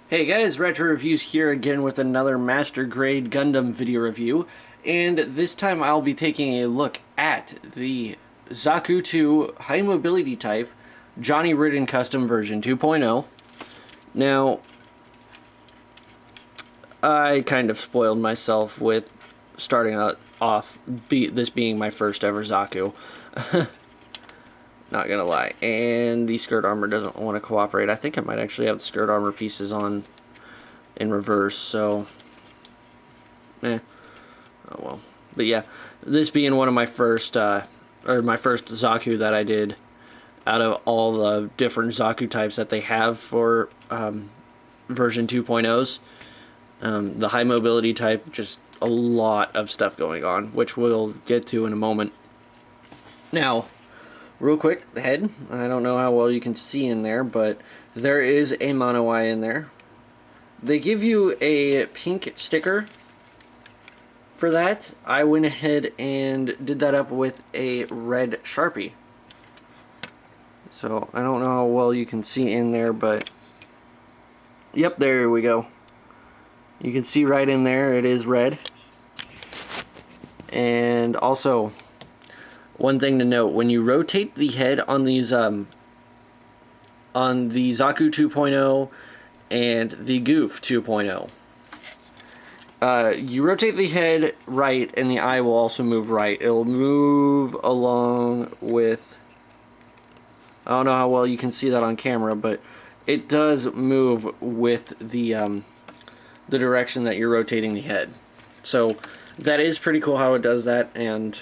Hey guys, Retro Reviews here again with another Master Grade Gundam video review, and this time I'll be taking a look at the Zaku 2 High Mobility Type Johnny Ridden Custom version 2.0. Now, I kind of spoiled myself with starting off this being my first ever Zaku. Not gonna lie. And the skirt armor doesn't want to cooperate. I think I might actually have the skirt armor pieces on in reverse, so oh well. But yeah, this being one of my first my first Zaku that I did out of all the different Zaku types that they have for version 2.0s. The high mobility type, just a lot of stuff going on, which we'll get to in a moment. Now, real quick, the head. I don't know how well you can see in there, but there is a mono eye in there. They give you a pink sticker for that. I went ahead and did that up with a red Sharpie. So, I don't know how well you can see in there, but yep, there we go. You can see right in there, it is red. And also, one thing to note, when you rotate the head on these on the Zaku 2.0 and the Goof 2.0, you rotate the head right and the eye will also move right. It'll move along with, I don't know how well you can see that on camera, but it does move with the direction that you're rotating the head. So that is pretty cool how it does that. And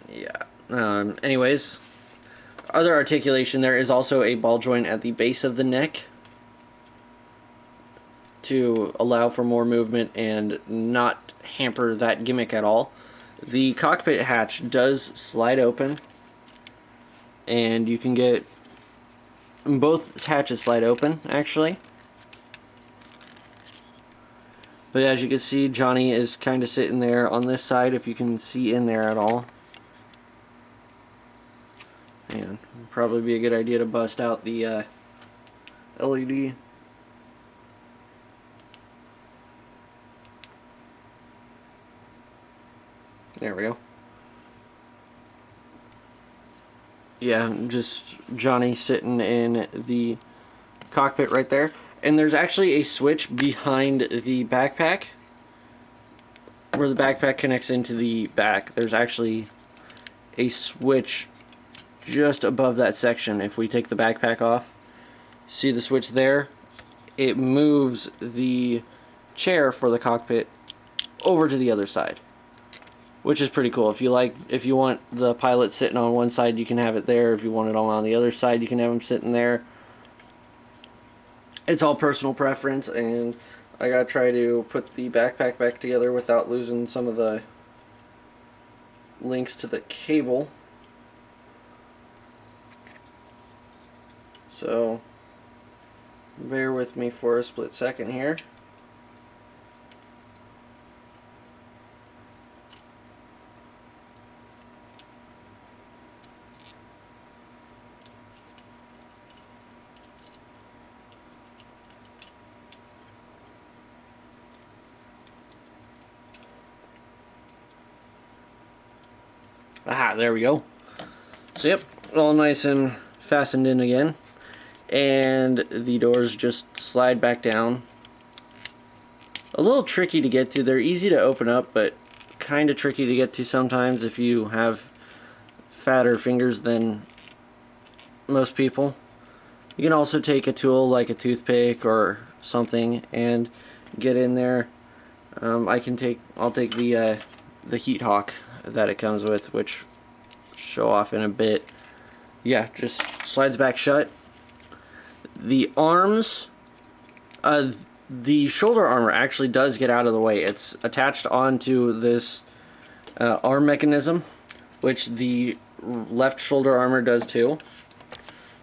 yeah, anyways, other articulation, there is also a ball joint at the base of the neck to allow for more movement and not hamper that gimmick at all. The cockpit hatch does slide open, and you can get both hatches slide open actually. But as you can see, Johnny is kind of sitting there on this side, if you can see in there at all. And it'd probably be a good idea to bust out the LED. There we go. Yeah, just Johnny sitting in the cockpit right there. And there's actually a switch behind the backpack where the backpack connects into the back. There's actually a switch just above that section. If we take the backpack off, see the switch there? It moves the chair for the cockpit over to the other side, which is pretty cool. If you want the pilot sitting on one side, you can have it there. If you want it all on the other side, you can have him sitting there. It's all personal preference, and I gotta try to put the backpack back together without losing some of the links to the cable. So bear with me for a split second here. Aha, there we go. So yep, all nice and fastened in again. And the doors just slide back down. A little tricky to get to. They're easy to open up, but kind of tricky to get to sometimes if you have fatter fingers than most people. You can also take a tool like a toothpick or something and get in there. I'll take the heat hawk that it comes with, which I'll show off in a bit. Yeah, just slides back shut. The arms, the shoulder armor actually does get out of the way. It's attached onto this arm mechanism, which the left shoulder armor does too.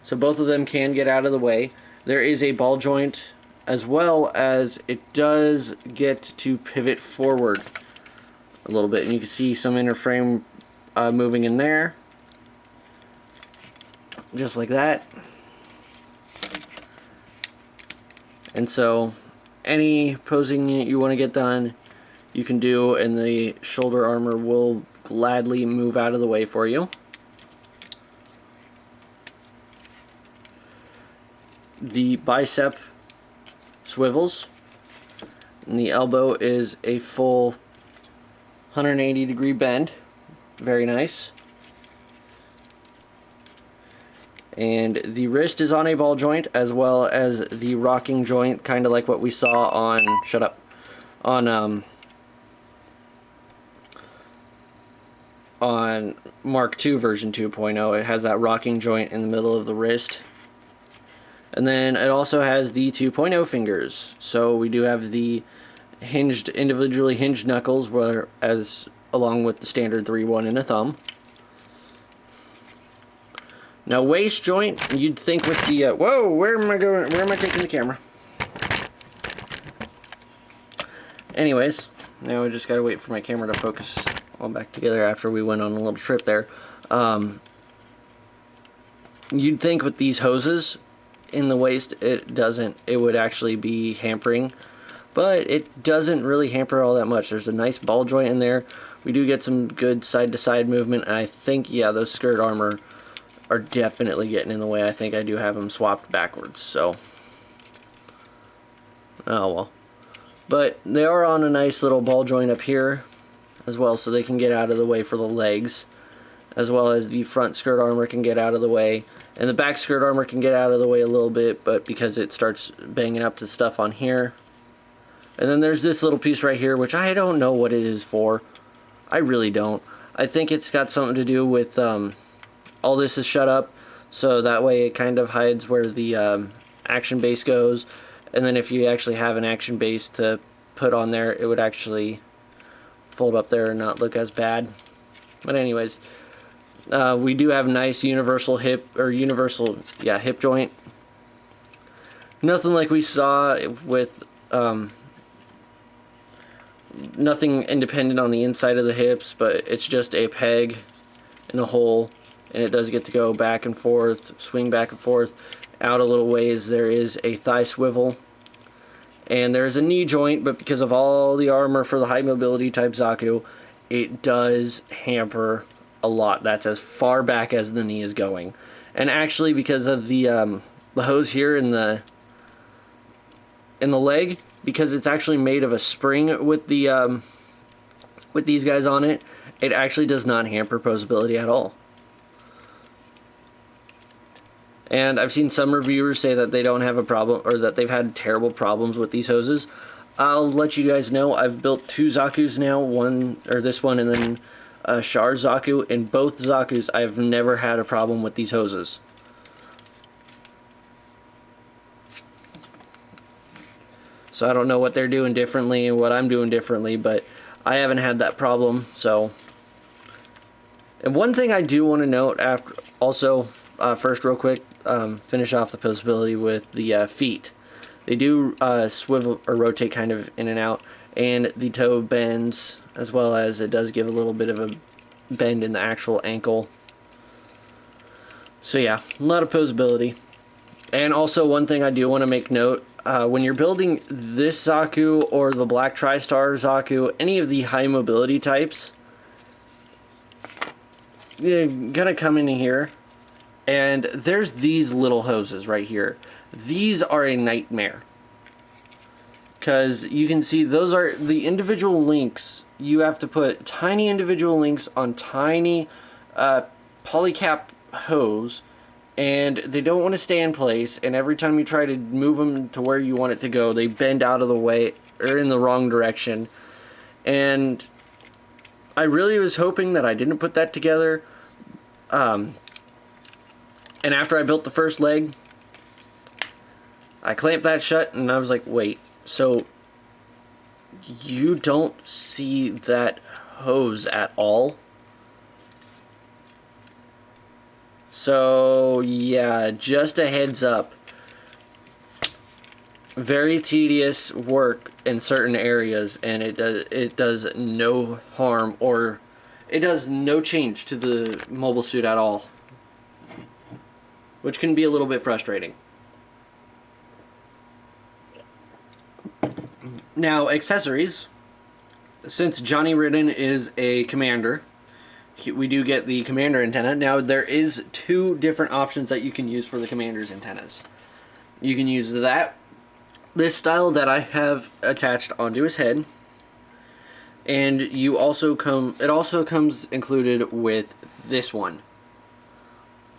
So both of them can get out of the way. There is a ball joint, as well as it does get to pivot forward a little bit, and you can see some inner frame moving in there, just like that. And so any posing you want to get done, you can do, and the shoulder armor will gladly move out of the way for you. The bicep swivels, and the elbow is a full 180-degree bend. Very nice. And the wrist is on a ball joint, as well as the rocking joint, kind of like what we saw on, on Mark II version 2.0. It has that rocking joint in the middle of the wrist. And then it also has the 2.0 fingers. So we do have the individually hinged knuckles, along with the standard 3-1 and a thumb. Now waist joint, you'd think with the whoa, where am I going? Where am I taking the camera? Anyways, now I just gotta wait for my camera to focus all back together after we went on a little trip there. You'd think with these hoses in the waist, it would actually be hampering, but it doesn't really hamper all that much. There's a nice ball joint in there. We do get some good side-to-side movement, and I think, yeah, those skirt armor are definitely getting in the way. I think I do have them swapped backwards, so oh well. But they are on a nice little ball joint up here as well, so they can get out of the way for the legs, as well as the front skirt armor can get out of the way, and the back skirt armor can get out of the way a little bit, but because it starts banging up to stuff on here. And then there's this little piece right here, which I don't know what it is for. I really don't. I think it's got something to do with all this is shut up, so that way it kind of hides where the action base goes, and then if you actually have an action base to put on there, it would actually fold up there and not look as bad. But anyways, we do have nice universal hip joint. Nothing like we saw with nothing independent on the inside of the hips, but it's just a peg and a hole, and it does get to go back and forth, swing back and forth. Out a little ways there is a thigh swivel, and there's a knee joint, but because of all the armor for the high mobility type Zaku, it does hamper a lot. That's as far back as the knee is going. And actually, because of the hose here in the leg, because it's actually made of a spring with the with these guys on it, it actually does not hamper posability at all. And I've seen some reviewers say that they don't have a problem, or that they've had terrible problems with these hoses. I'll let you guys know, I've built 2 Zakus now, this one and then Char Zaku. In both Zakus, I've never had a problem with these hoses. So I don't know what they're doing differently and what I'm doing differently, but I haven't had that problem. So, and one thing I do want to note first real quick, finish off the posability with the feet. They do swivel or rotate kind of in and out, and the toe bends, as well as it does give a little bit of a bend in the actual ankle. So yeah, a lot of posability. And also one thing I do want to make note, when you're building this Zaku or the Black Tri-Star Zaku, any of the high mobility types, you're gonna come in here, and there's these little hoses right here. These are a nightmare, because you can see those are the individual links. You have to put tiny individual links on tiny polycap hose, and they don't want to stay in place, and every time you try to move them to where you want it to go, they bend out of the way or in the wrong direction. And I really was hoping that I didn't put that together. And after I built the first leg, I clamped that shut, and I was like, wait, so you don't see that hose at all? So yeah, just a heads up. Very tedious work in certain areas, and it does no harm, or it does no change to the mobile suit at all, which can be a little bit frustrating. Now, accessories. Since Johnny Ridden is a commander, we do get the commander antenna. Now, there is two different options that you can use for the commander's antennas. You can use this style that I have attached onto his head, and it also comes included with this one,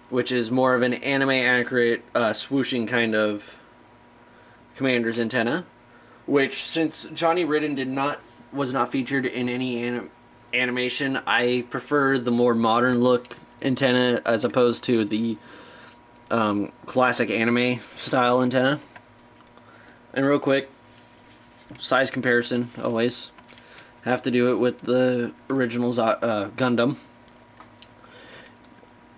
which is more of an anime accurate swooshing kind of commander's antenna, which, since Johnny Ridden was not featured in any animation, I prefer the more modern look antenna as opposed to the classic anime style antenna. And real quick, size comparison, always have to do it with the original Gundam.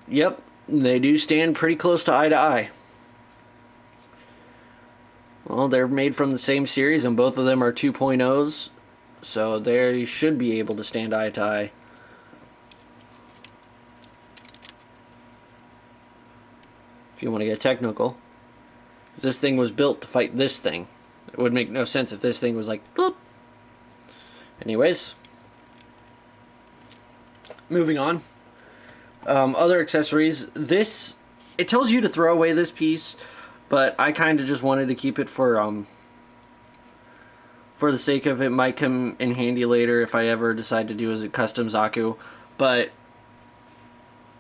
Yep, they do stand pretty close to eye. Well, they're made from the same series, and both of them are 2.0s, so they should be able to stand eye to eye. If you want to get technical, because this thing was built to fight this thing. It would make no sense if this thing was like, bloop. Anyways, moving on. Other accessories. It tells you to throw away this piece, but I kind of just wanted to keep it for the sake of it might come in handy later if I ever decide to do as a custom Zaku. But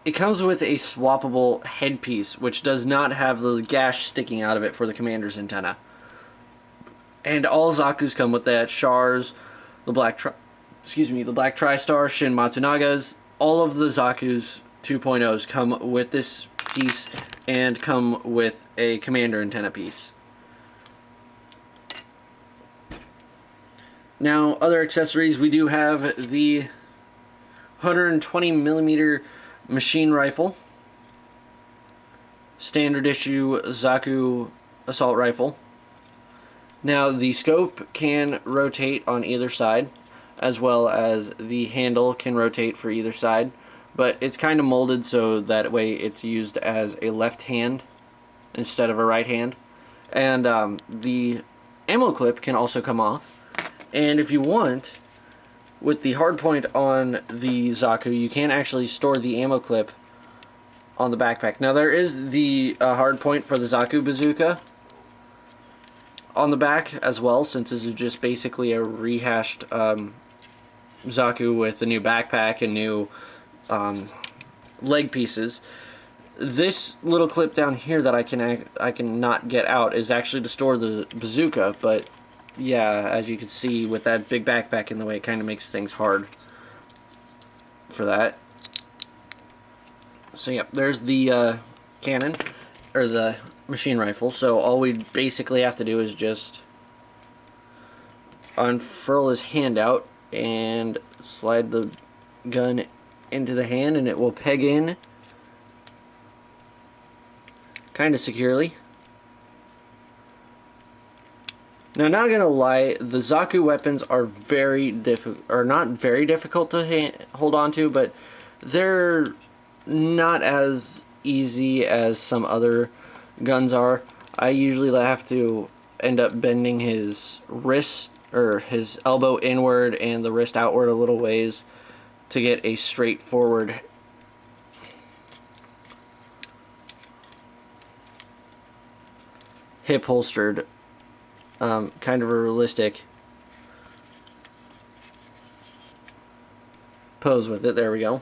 it comes with a swappable headpiece, which does not have the gash sticking out of it for the commander's antenna. And all Zakus come with that. Chars, the Black TriStar, Shin Matsunaga's, all of the Zaku's 2.0s come with this piece and come with a commander antenna piece. Now, other accessories, we do have the 120mm machine rifle, standard issue Zaku assault rifle. Now, the scope can rotate on either side, as well as the handle can rotate for either side, but it's kind of molded so that way it's used as a left hand instead of a right hand. And the ammo clip can also come off, and if you want, with the hardpoint on the Zaku, you can actually store the ammo clip on the backpack. Now, there is the hardpoint for the Zaku Bazooka on the back as well, since this is just basically a rehashed Zaku with a new backpack and new leg pieces. This little clip down here that I can not get out is actually to store the Bazooka, but yeah, as you can see, with that big backpack in the way, it kind of makes things hard for that. So yeah, there's the cannon, or the machine rifle. So all we basically have to do is just unfurl his hand out and slide the gun into the hand, and it will peg in kind of securely. Now, not gonna lie, the Zaku weapons are not very difficult to hold on to, but they're not as easy as some other guns are. I usually have to end up bending his wrist, or his elbow inward and the wrist outward a little ways to get a straightforward hip holstered, kind of a realistic pose with it. There we go.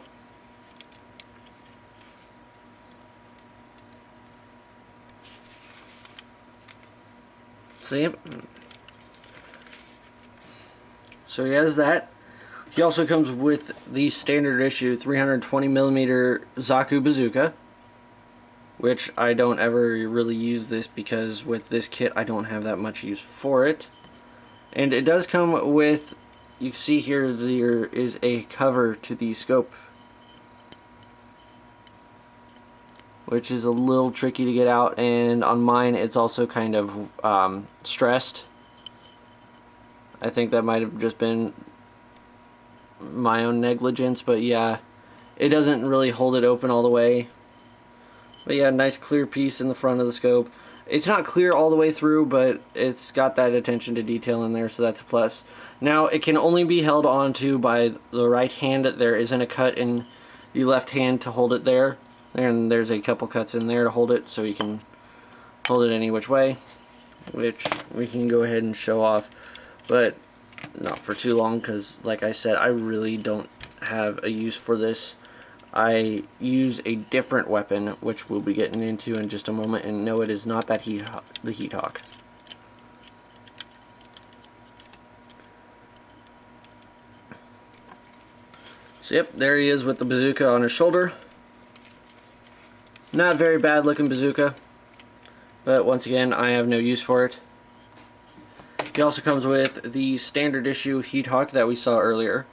So, yep. So he has that. He also comes with the standard issue 320mm Zaku Bazooka, which I don't ever really use this because with this kit I don't have that much use for it. And it does come with, you see here, there is a cover to the scope, which is a little tricky to get out, and on mine it's also kind of stressed. I think that might have just been my own negligence, but yeah, it doesn't really hold it open all the way. But yeah, nice clear piece in the front of the scope. It's not clear all the way through, but it's got that attention to detail in there, so that's a plus. Now, it can only be held onto by the right hand. There isn't a cut in the left hand to hold it there. And there's a couple cuts in there to hold it, so you can hold it any which way, which we can go ahead and show off, but not for too long, because like I said, I really don't have a use for this. I use a different weapon, which we'll be getting into in just a moment, and no, it is not that the Heat Hawk. So yep, there he is with the bazooka on his shoulder. Not very bad looking bazooka, but once again, I have no use for it. He also comes with the standard issue Heat Hawk that we saw earlier.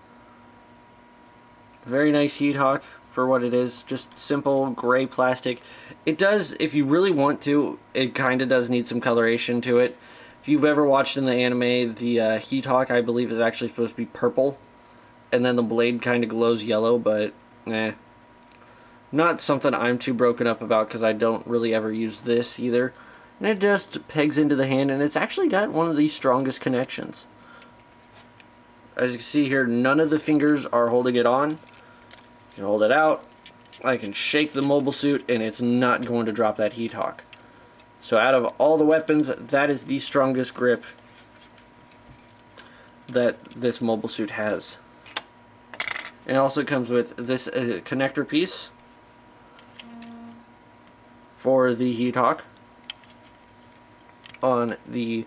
Very nice Heat Hawk for what it is, just simple gray plastic. It does, if you really want to, it kind of does need some coloration to it. If you've ever watched in the anime, the Heat Hawk, I believe, is actually supposed to be purple, and then the blade kind of glows yellow, but not something I'm too broken up about, because I don't really ever use this either. And it just pegs into the hand, and it's actually got one of the strongest connections. As you can see here, none of the fingers are holding it on. I can hold it out, I can shake the mobile suit, and it's not going to drop that Heat Hawk. So out of all the weapons, that is the strongest grip that this mobile suit has. It also comes with this connector piece for the Heat Hawk on the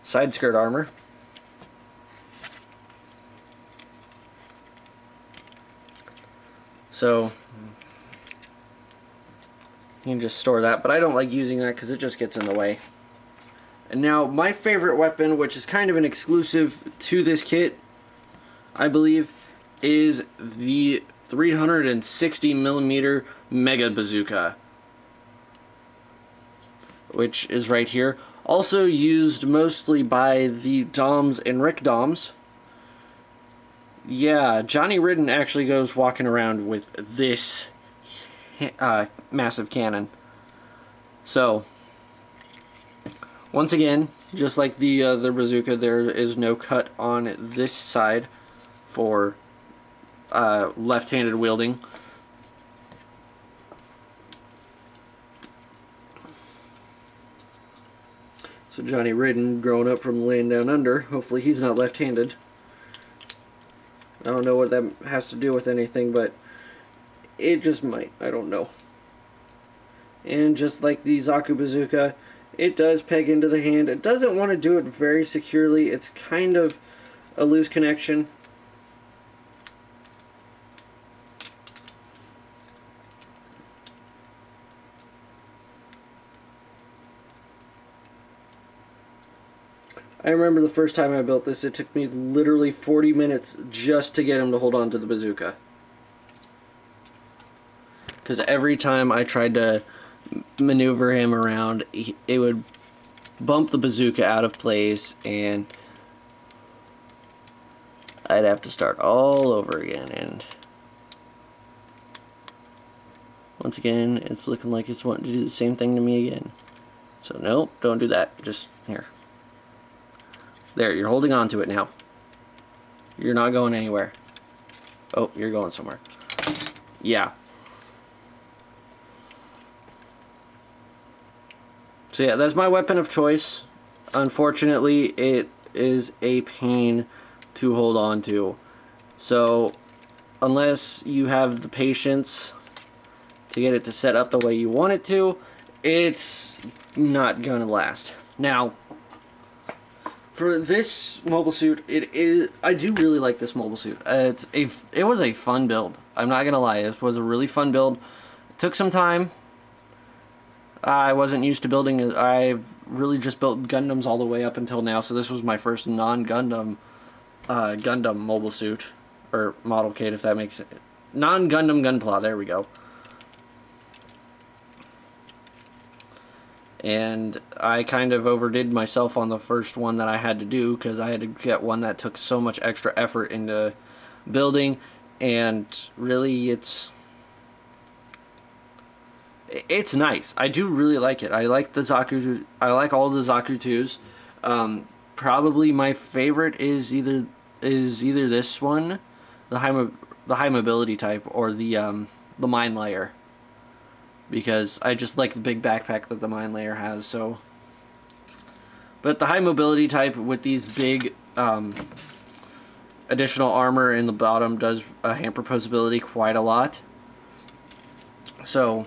side skirt armor. So you can just store that, but I don't like using that because it just gets in the way. And now my favorite weapon, which is kind of an exclusive to this kit, I believe, is the 360mm Mega Bazooka, which is right here. Also used mostly by the Doms and Rick Doms. Yeah, Johnny Ridden actually goes walking around with this massive cannon. So, once again, just like the bazooka, there is no cut on this side for left-handed wielding. So Johnny Ridden, growing up from laying down under, hopefully he's not left-handed. I don't know what that has to do with anything, but it just might. I don't know. And just like the Zaku bazooka, it does peg into the hand. It doesn't want to do it very securely. It's kind of a loose connection. I remember the first time I built this, it took me literally 40 minutes just to get him to hold on to the bazooka. Because every time I tried to maneuver him around, it would bump the bazooka out of place, and I'd have to start all over again. And once again, it's looking like it's wanting to do the same thing to me again. So nope, don't do that. Just here. There, you're holding on to it now. You're not going anywhere. Oh, you're going somewhere. Yeah. So yeah, that's my weapon of choice. Unfortunately, it is a pain to hold on to. So, unless you have the patience to get it to set up the way you want it to, it's not gonna last. Now, for this mobile suit, I do really like this mobile suit. It was a fun build. I'm not gonna lie, this was a really fun build. It took some time. I wasn't used to building. I've really just built Gundams all the way up until now, so this was my first non-Gundam Gundam mobile suit, or model kit, if that makes it. Non-Gundam Gunpla. There we go. And I kind of overdid myself on the first one that I had to do, because I had to get one that took so much extra effort into building, and really It's nice. I do really like it. I like the Zaku. I like all the Zaku 2s. Probably my favorite is either this one, the high mobility type, or the mine layer, because I just like the big backpack that the mine layer has. So, but the high mobility type with these big additional armor in the bottom does hamper posability quite a lot. So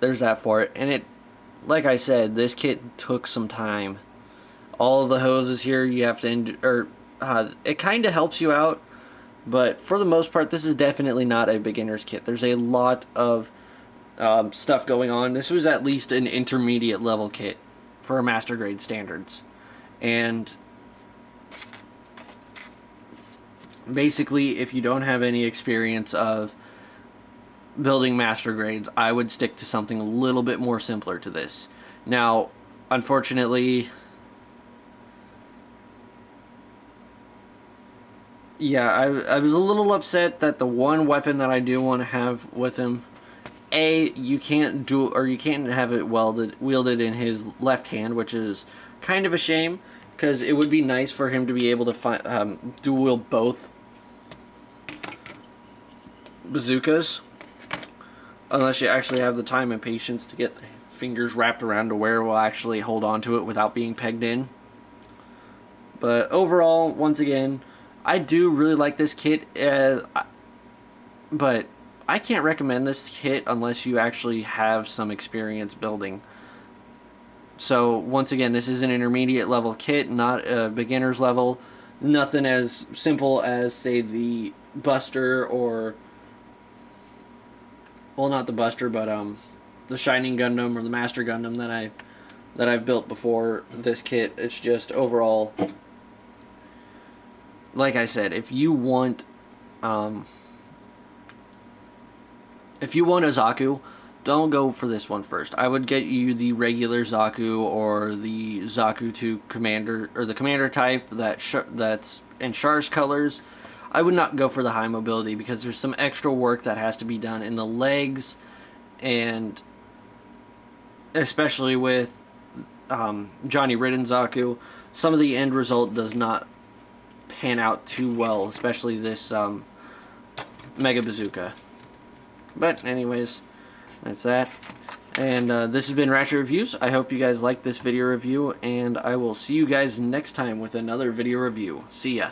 there's that for it. And it, like I said, this kit took some time. All of the hoses here you have to it kind of helps you out, but for the most part this is definitely not a beginner's kit. There's a lot of stuff going on. This was at least an intermediate level kit for master grade standards, and basically if you don't have any experience of building master grades, I would stick to something a little bit more simpler to this. Now, unfortunately, yeah, I was a little upset that the one weapon that I do want to have with him, you can't have it wielded in his left hand, which is kind of a shame, because it would be nice for him to be able to dual wield both bazookas. Unless you actually have the time and patience to get the fingers wrapped around to where it will actually hold on to it without being pegged in. But overall, once again, I do really like this kit, but I can't recommend this kit unless you actually have some experience building. So once again, this is an intermediate level kit, not a beginner's level. Nothing as simple as, say, the Buster, or, well, not the Buster, but the Shining Gundam or the Master Gundam that I've built before this kit. It's just overall, like I said, if you want a Zaku, don't go for this one first. I would get you the regular Zaku or the Zaku 2 Commander, or the Commander type that's in Char's colors. I would not go for the high mobility because there's some extra work that has to be done in the legs, and especially with Johnny Ridden Zaku, some of the end result does not pan out too well, especially this Mega Bazooka. But anyways, that's that. And this has been Ratchet Reviews. I hope you guys liked this video review, and I will see you guys next time with another video review. See ya.